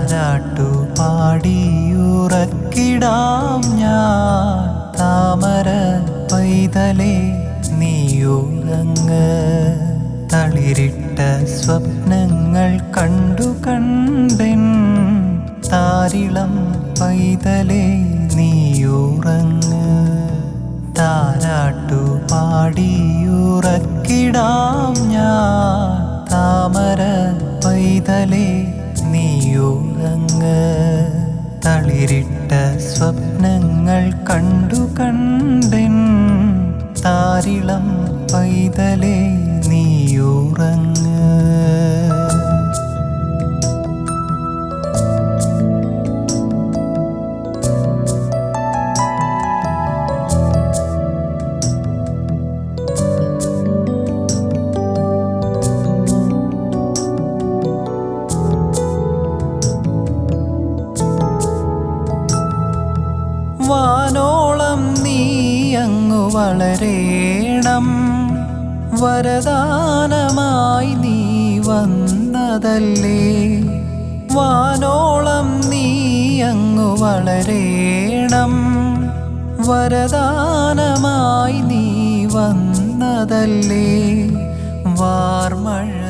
താരാട്ടു പാടിയുറക്കിടാം ഞാൻ താമര പൈതലേ നീയുറങ്ങ്. തളിരിട്ട സ്വപ്നങ്ങൾ കണ്ടു കണ്ടെൻ താരിളം പൈതലേ നീയുറങ്ങ്. താരാട്ടു പാടിയുറക്കിടാം ഞാൻ താമര പൈതലേ നീയുറങ്ങ്. തളിരിട്ട സ്വപ്നങ്ങൾ കണ്ടു കണ്ടെൻ താരിളം പൈതലേ നീയുറങ്ങ്. വാനോളം നീ അങ്ങു വളരേണം, വരദാനമായി നീ വന്നതല്ലേ. വാനോളം നീ അങ്ങു വളരേണം, വരദാനമായി നീ വന്നതല്ലേ. വാർമഴ